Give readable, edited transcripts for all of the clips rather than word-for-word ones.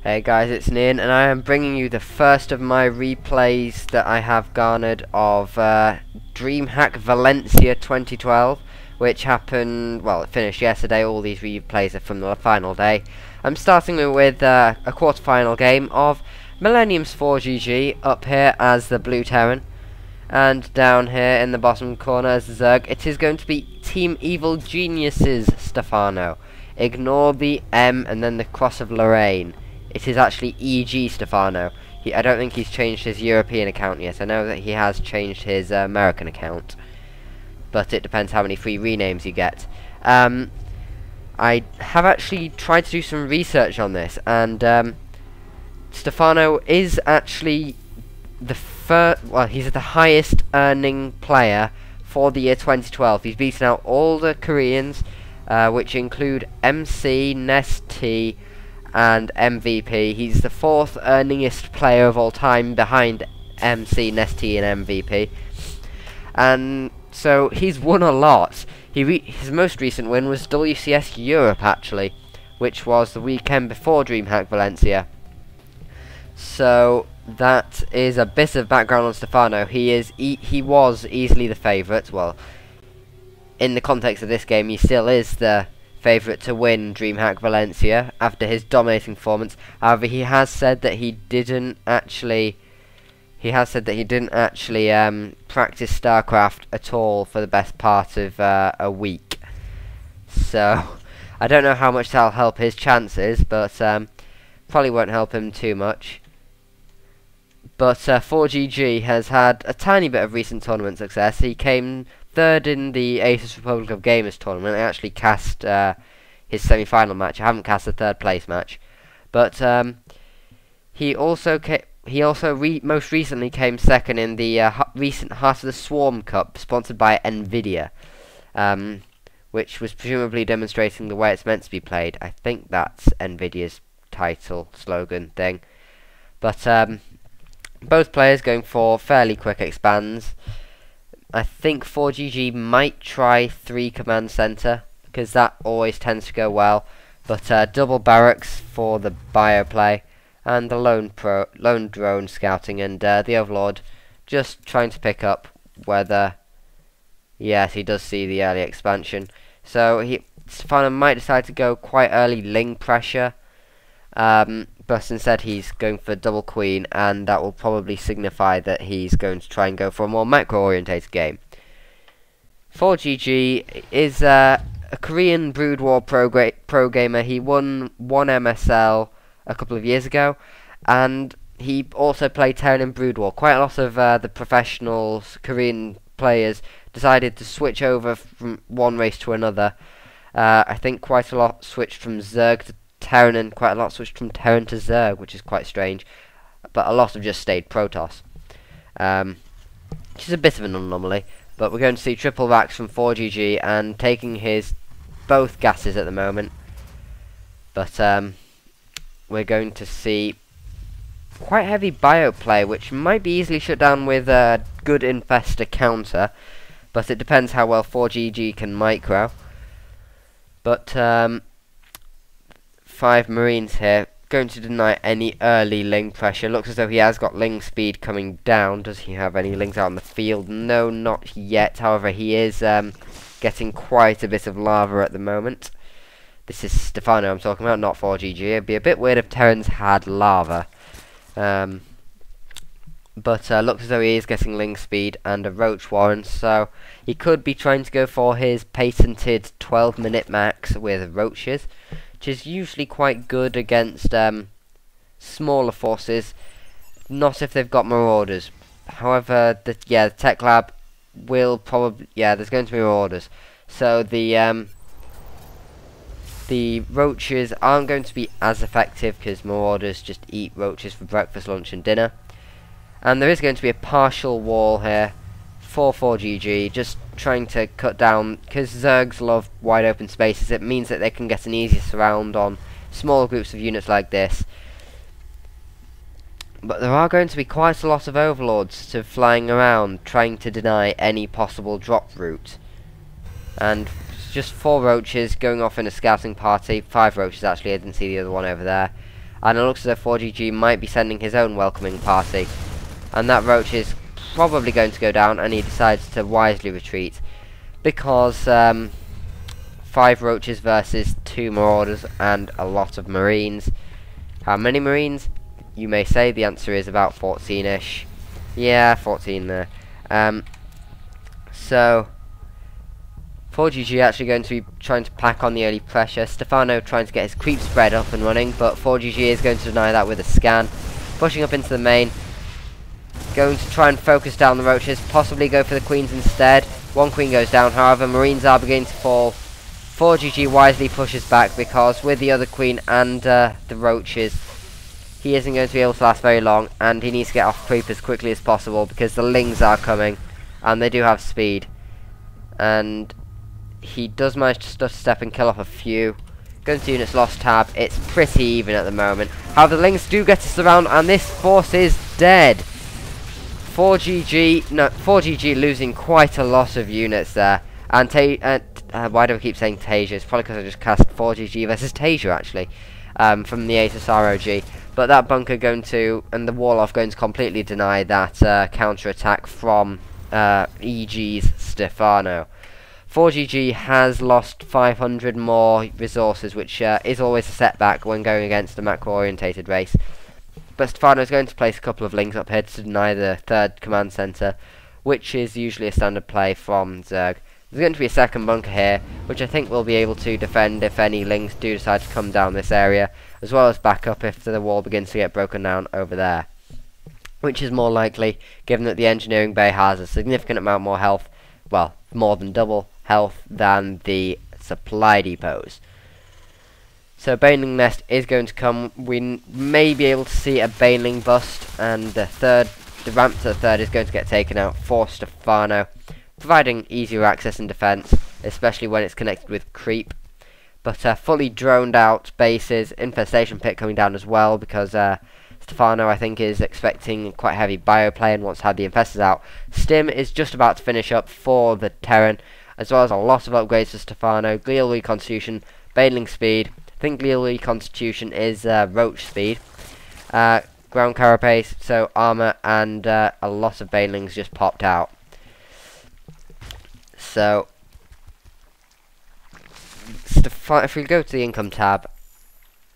Hey guys, it's Nian, and I am bringing you the first of my replays that I have garnered of Dreamhack Valencia 2012, which happened, well, it finished yesterday. All these replays are from the final day. I'm starting with a quarter-final game of M胱ForGG up here as the Blue Terran, and down here in the bottom corner as the Zerg. It is going to be Team Evil Geniuses Stephano. Ignore the M and then the cross of Lorraine. It is actually EGStephano. I don't think he's changed his European account yet. I know that he has changed his American account, but it depends how many free renames you get. I have actually tried to do some research on this, and Stephano is actually the first. Well, he's the highest earning player for the year 2012. He's beaten out all the Koreans, which include MC, Nest-T, and MVP. He's the fourth earningest player of all time behind MC, Nest-T, and MVP. And so he's won a lot. His most recent win was WCS Europe, actually, which was the weekend before Dreamhack Valencia. So that is a bit of background on Stephano. He was easily the favourite. Well, in the context of this game, he still is the favourite to win Dreamhack Valencia after his dominating performance. However, he has said that he didn't actually practice StarCraft at all for the best part of a week. So I don't know how much that'll help his chances, but probably won't help him too much. But 4GG has had a tiny bit of recent tournament success. He came third in the Asus Republic of Gamers tournament. I actually cast his semi-final match. I haven't cast the third place match, but he also most recently came second in the recent Heart of the Swarm Cup, sponsored by Nvidia, which was presumably demonstrating the way it's meant to be played. I think that's Nvidia's title slogan thing. But both players going for fairly quick expands. I think 4GG might try 3 command center, because that always tends to go well. But double barracks for the bio play, and the lone drone scouting, and the Overlord just trying to pick up whether, yes, he does see the early expansion. So Stephano might decide to go quite early Ling pressure, but instead he's going for double queen, and that will probably signify that he's going to try and go for a more macro-orientated game. 4GG is a Korean Brood War pro gamer. He won 1 MSL a couple of years ago, and he also played Terran in Brood War. Quite a lot of the professional Korean players decided to switch over from one race to another. I think quite a lot switched from Zerg to Terran, and quite a lot switched from Terran to Zerg, which is quite strange. But a lot have just stayed Protoss, which is a bit of an anomaly. But we're going to see triple racks from 4GG, and taking his both gases at the moment. But we're going to see quite heavy bio play, which might be easily shut down with a good infester counter. But it depends how well 4GG can micro. But 5 Marines here, going to deny any early Ling pressure. Looks as though he has got Ling speed coming down. Does he have any Lings out on the field? No, not yet. However, he is getting quite a bit of lava at the moment. This is Stephano I'm talking about, not 4GG. It'd be a bit weird if Terrans had lava. But looks as though he is getting Ling speed and a Roach Warren, so he could be trying to go for his patented 12-minute max with Roaches, which is usually quite good against smaller forces, not if they've got Marauders. However, the Tech Lab will probably, there's going to be Marauders, so the Roaches aren't going to be as effective, because Marauders just eat Roaches for breakfast, lunch and dinner. And there is going to be a partial wall here for 4GG, just trying to cut down, because Zergs love wide open spaces. It means that they can get an easier surround on small groups of units like this. But there are going to be quite a lot of Overlords flying around, trying to deny any possible drop route. And just 4 Roaches going off in a scouting party. 5 Roaches actually, I didn't see the other one over there. and it looks as though 4GG might be sending his own welcoming party. And that roach is probably going to go down, and he decides to wisely retreat, because 5 roaches versus 2 marauders and a lot of marines. How many marines? You may say the answer is about 14-ish. Yeah, 14 there. So 4GG actually going to be trying to pack on the early pressure. Stephano trying to get his creep spread up and running, but 4GG is going to deny that with a scan. Pushing up into the main. Going to try and focus down the roaches, possibly go for the queens instead. 1 queen goes down, however, marines are beginning to fall. 4GG wisely pushes back, because with the other queen and the roaches, he isn't going to be able to last very long, and he needs to get off creep as quickly as possible, because the lings are coming, and they do have speed. And he does manage to stuff step and kill off a few. Goes to units lost tab. It's pretty even at the moment. However, the lings do get to surround, and this force is dead. 4GG losing quite a lot of units there. And why do I keep saying Tasia? It's probably because I just cast 4GG versus Tasia actually, from the EGStephanoRC. But that bunker going to, and the wall off going to completely deny that counter attack from EGStephano. 4GG has lost 500 more resources, which is always a setback when going against a macro orientated race. But Stephano is going to place a couple of lings up here to deny the 3rd command center, which is usually a standard play from Zerg. There's going to be a second bunker here, which I think will be able to defend if any lings do decide to come down this area, as well as back up if the wall begins to get broken down over there. Which is more likely, given that the engineering bay has a significant amount more health, well, more than double health than the supply depots. So Baneling Nest is going to come. We may be able to see a Baneling bust, and the ramp to the 3rd is going to get taken out for Stephano, providing easier access and defense, especially when it's connected with creep. But fully droned out bases, infestation pit coming down as well, because Stephano I think is expecting quite heavy bioplay and wants to have the infestors out. Stim is just about to finish up for the Terran, as well as a lot of upgrades for Stephano. Glial Reconstitution, Baneling Speed. I think Glial Reconstitution is Roach Speed. Ground Carapace, so armor, and a lot of Banelings just popped out. So if we go to the income tab,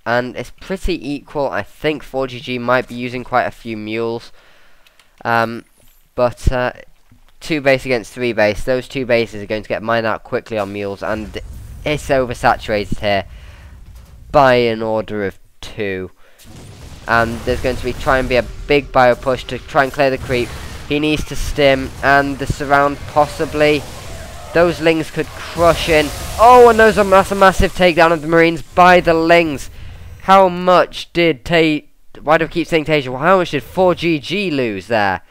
and it's pretty equal. I think 4GG might be using quite a few mules, but 2 base against 3 base. Those 2 bases are going to get mined out quickly on mules, and it's oversaturated here by an order of 2. And there's going to try and be a big bio push to try and clear the creep. He needs to stim, and the surround possibly. Those lings could crush in. Oh, and that's a massive takedown of the marines by the lings. How much did why do I keep saying Tasia? Well, how much did 4GG lose there?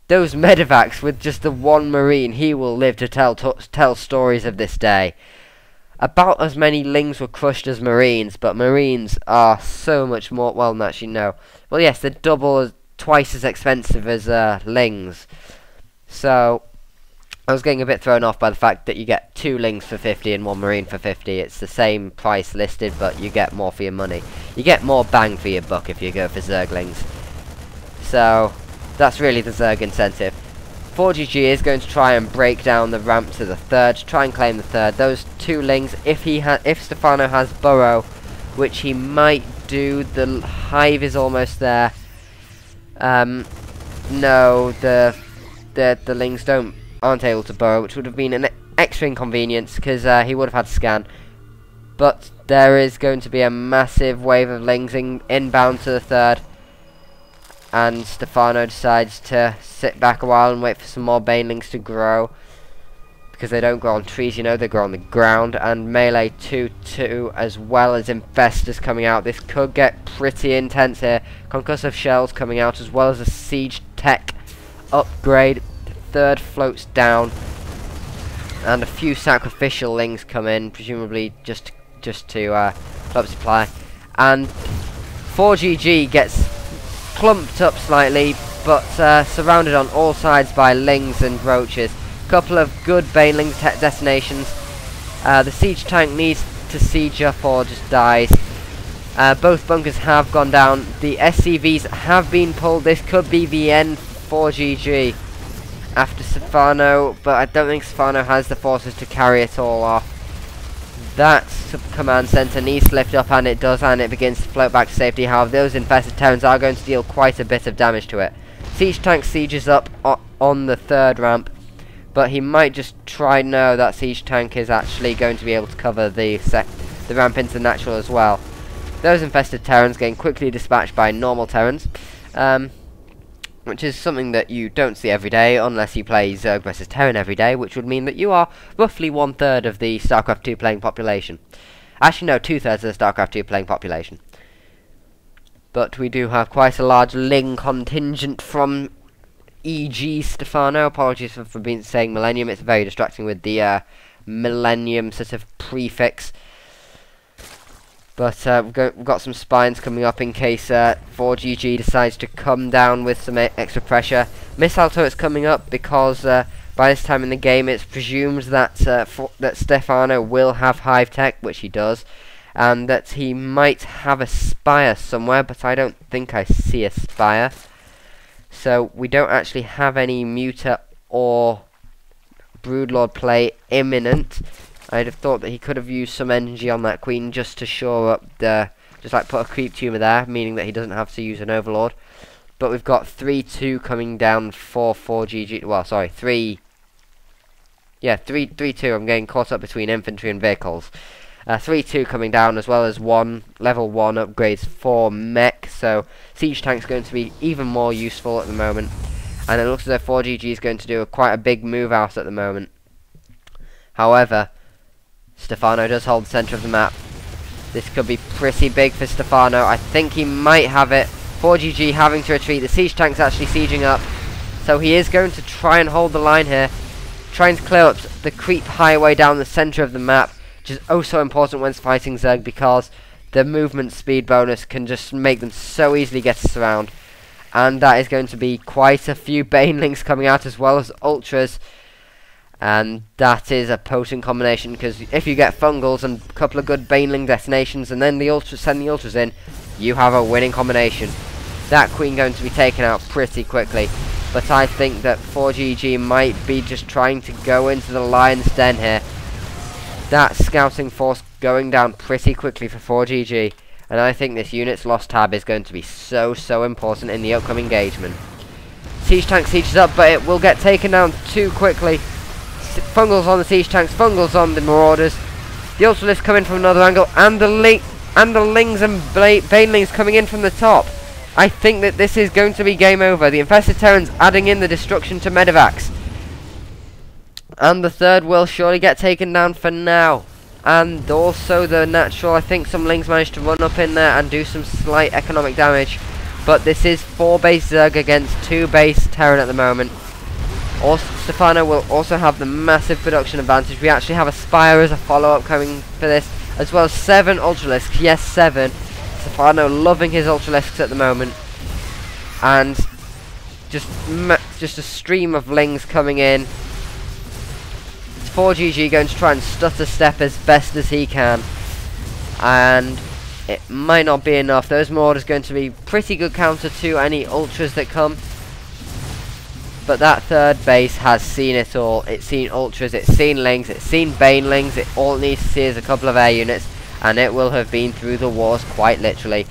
Those medevacs with just the 1 marine, he will live to tell stories of this day. About as many lings were crushed as marines, but marines are so much more, well, actually no. Well, yes, they're twice as expensive as lings. So I was getting a bit thrown off by the fact that you get 2 lings for 50 and 1 marine for 50. It's the same price listed, but you get more for your money. You get more bang for your buck if you go for Zerglings. So that's really the Zerg incentive. 4GG is going to try and break down the ramp to the 3rd, try and claim the 3rd. Those 2 lings, if Stephano has burrow, which he might do, the hive is almost there. No, the lings aren't able to burrow, which would have been an extra inconvenience, because he would have had to scan. But there is going to be a massive wave of lings inbound to the 3rd. And Stephano decides to sit back a while and wait for some more banelings to grow, because they don't grow on trees, you know, they grow on the ground. And melee 2-2 as well as infestors coming out. This could get pretty intense here. Concussive shells coming out as well as a siege tech upgrade. The 3rd floats down, and a few sacrificial lings come in, presumably just to club supply. And 4GG gets clumped up slightly, but surrounded on all sides by lings and roaches. Couple of good baneling detonations. The siege tank needs to siege up or just dies. Both bunkers have gone down. The SCVs have been pulled. This could be the end for GG after Stephano, but I don't think Stephano has the forces to carry it all off. That command center needs to lift up, and it does, and it begins to float back to safety. However, those infested Terrans are going to deal quite a bit of damage to it. Siege tank sieges up on the third ramp, but he might just try. No, that siege tank is actually going to be able to cover the ramp into the natural as well. Those infested Terrans getting quickly dispatched by normal Terrans, which is something that you don't see every day unless you play Zerg vs Terran every day, which would mean that you are roughly 1/3 of the StarCraft 2 playing population. Actually, no, 2/3 of the StarCraft 2 playing population. But we do have quite a large Ling contingent from EGStephano. Apologies for saying Millennium, it's very distracting with the Millennium sort of prefix. But we've got some spines coming up in case 4GG decides to come down with some extra pressure. Missile turrets coming up because by this time in the game it's presumed that that Stephano will have hive tech, which he does, and that he might have a spire somewhere, but I don't think I see a spire. So we don't actually have any Muta or Broodlord play imminent. I'd have thought that he could have used some energy on that queen just to shore up just like put a creep tumor there, meaning that he doesn't have to use an overlord. But we've got 3-2 coming down for 4GG. Well, sorry, 3-2. I'm getting caught up between infantry and vehicles. 3-2 coming down, as well as level 1 upgrades for mech. So siege tank's going to be even more useful at the moment, and it looks as though 4GG is going to do quite a big move out at the moment. However, Stephano does hold the centre of the map. This could be pretty big for Stephano. I think he might have it. 4GG having to retreat. The siege tank's actually sieging up, so he is going to try and hold the line here, trying to clear up the creep highway down the centre of the map, which is oh so important when fighting Zerg, because the movement speed bonus can just make them so easily get us around. And that is going to be quite a few Banelings coming out, as well as Ultras. And that is a potent combination, because if you get Fungals and a couple of good Baneling detonations, and then the Ultras send the Ultras in, you have a winning combination. That queen going to be taken out pretty quickly, but I think that 4GG might be just trying to go into the lion's den here. That scouting force going down pretty quickly for 4GG, and I think this unit's lost tab is going to be so important in the upcoming engagement. Siege tank sieges up, but it will get taken down too quickly. Fungals on the siege tanks, Fungals on the Marauders. The Ultralists come in from another angle, and the Lings and Banelings coming in from the top. I think that this is going to be game over. The Infested Terrans adding in the destruction to Medivacs. And the third will surely get taken down for now. And also the natural, I think some Lings managed to run up in there and do some slight economic damage. But this is 4 base Zerg against 2 base Terran at the moment. Stephano will also have the massive production advantage. We actually have a Spire as a follow-up coming for this, as well as 7 Ultralisks. Yes, 7. Stephano loving his Ultralisks at the moment. And just a stream of Lings coming in. It's 4GG going to try and stutter step as best as he can. And it might not be enough. Those Marauders going to be pretty good counter to any Ultras that come. But that third base has seen it all. It's seen Ultras, it's seen Lings, it's seen Banelings. It all it needs to see is a couple of air units, and it will have been through the wars quite literally.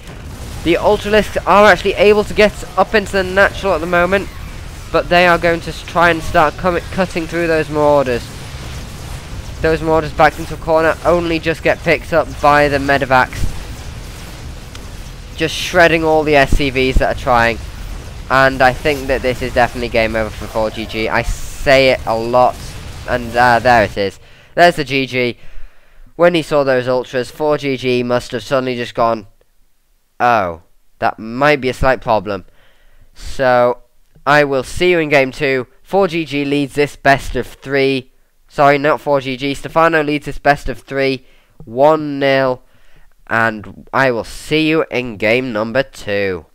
The Ultralisks are actually able to get up into the natural at the moment, but they are going to try and start cutting through those Marauders. Those Marauders backed into a corner only just get picked up by the Medivacs, just shredding all the SCVs that are trying. And I think that this is definitely game over for 4GG. I say it a lot, and there it is. There's the GG. When he saw those Ultras, 4GG must have suddenly just gone, oh, that might be a slight problem. So, I will see you in game 2. 4GG leads this best of 3. Sorry, not 4GG. Stephano leads this best of 3. 1-0. And I will see you in game number 2.